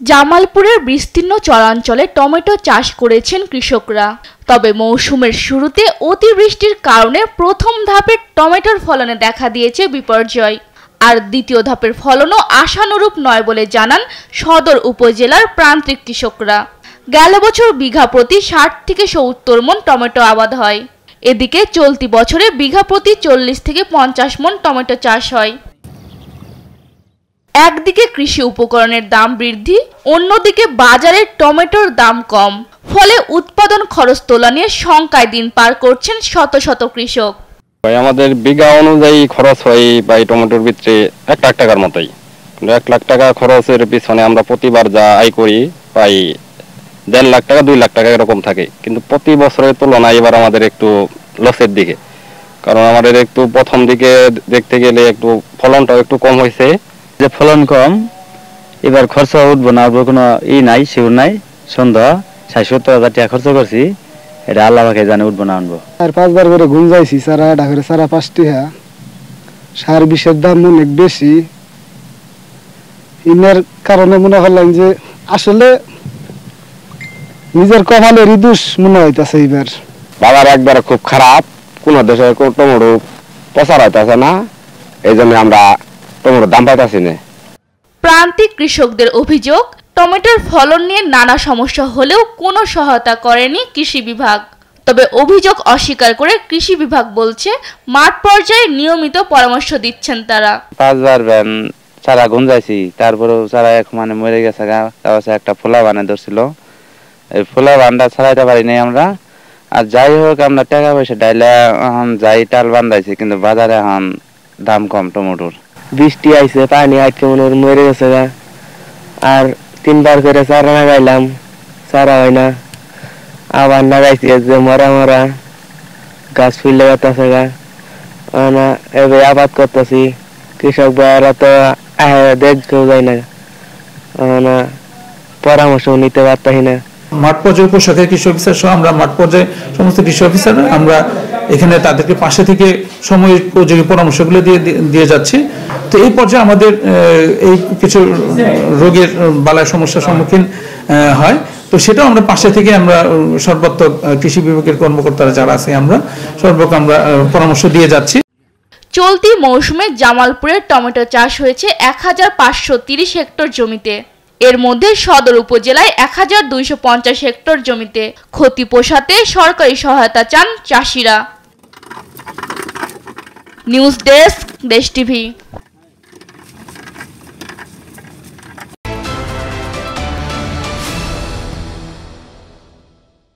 জামালপুরের বিস্তীর্ণ চরাঞ্চলে টমেটো চাষ করেছেন কৃষকরা। তবে মৌসুমের শুরুতে অতিবৃষ্টির কারণে প্রথম ধাপের টমেটোর ফলনে দেখা দিয়েছে বিপর্যয়। আর দ্বিতীয় ধাপের ফলনও আশানুরূপ নয় বলে জানান সদর উপজেলার প্রান্তিক কৃষকরা। গেল বছর বিঘা প্রতি ৬০ থেকে ৭০ মণ টমেটো আবাদ হয়। এদিকে চলতি বছরে বিঘা প্রতি ৪০ থেকে ৫০ মণ টমেটো চাষ হয়। একদিকে কৃষি উপকরণের দাম বৃদ্ধি, অন্যদিকে বাজারে টমেটোর দাম কম, ফলে উৎপাদন খরচ তোলা নিয়ে শঙ্কায় দিন পার করছেন শত শত কৃষক। আমাদের বিঘা অনুযায়ী খরচ হয় বা টমেটোর ভিতরে ১ লাখ টাকার মতোই। ১ লাখ টাকা খরচের পিছনে আমরা প্রতিবার যা আয় করি প্রায় ১.৫ লাখ টাকা ২ লাখ টাকা এরকম থাকে, কিন্তু প্রতি বছরের তুলনায় এবার আমাদের একটু লসের দিকে। কারণ আমাদের একটু প্রথম দিকে দেখতে গেলে একটু ফলনটাও একটু কম হয়েছে। যে ফলন কম, এবার খরচা উঠবো না কোনো নাই, শিওর নাই। সন্ধ্যা ৬০-৭০ হাজার টাকা খরচ করছি, এটা আল্লাহ পাকে জানে উঠবো না আনবো। আর ৫ বার করে গুণ যাইছি, সারা ঢাকারে সারা ৫ টাকা। সার বিষের দাম অনেক বেশি। ইনার কারণে মনে করলাম যে আসলে নিজের কপালেরই দোষ মনে হইতেছে। এবার বাজার একবারে খুব খারাপ, কোন দেশে কোন টমেটো প্রচার হইতেছে না, এই জন্য আমরা টমেটোর দাম পাইতেছি না। প্রান্তিক কৃষকদের অভিযোগ, টমেটোর ফলন নিয়ে নানা সমস্যা হলেও কোনো সহায়তা করেনি কৃষি বিভাগ। তবে অভিযোগ অস্বীকার করে কৃষি বিভাগ বলছে, মাঠ পর্যায়ে নিয়মিত পরামর্শ দিচ্ছেন তারা। ৫ বার চারা গুঞ্জাইছি, তারপরেও চারা মানে মরে গেছে। একটা ফোলা বানে ধরছিল, এই ফোলা বানটা ছাড়াইতে পারি নাই আমরা। আর যাই হোক, আমরা টাকা পয়সা ডাইলে এখন যাই টাল বান্ধাইছি, কিন্তু বাজারে এখন দাম কম টমেটোর। বৃষ্টি আইছে, পানি আটকে মরে গেছে গা। আর ৩ বার করে চারা লাগাইলাম, চারা হয় না। আবার লাগাইছি যে মরা মরা গাছ ফুলে গেছে গা। এবার আবাদ করতেছি, কৃষক ভাইয়েরা তো দেখতেও যায় না, পরামর্শ নিতে পারতাছি না। মাঠ পর্যায়ে উপশাখার কৃষি অফিসার সহ আমরা মাঠ পর্যায়ে সমস্ত কৃষি অফিসার আমরা এখানে তাদেরকে পাশে থেকে সময় উপযোগী পরামর্শগুলো দিয়ে যাচ্ছি। তো এই পর্যায়ে আমাদের এই কিছু রোগের বালায় সমস্যার সম্মুখীন হয়, তো সেটাও আমরা পাশে থেকে আমরা সর্বাত্মক কৃষি বিভাগের কর্মকর্তারা যারা আছে আমরা সর্বক আমরা পরামর্শ দিয়ে যাচ্ছি। চলতি মৌসুমে জামালপুরের টমেটো চাষ হয়েছে ১৫৩০ হেক্টর জমিতে। এর মধ্যে সদর উপজেলায় ১২৫০ হেক্টর জমিতে। ক্ষতি পোষাতে সরকারি সহায়তা চান চাষিরা। নিউজ ডেস্ক, দেশ টিভি।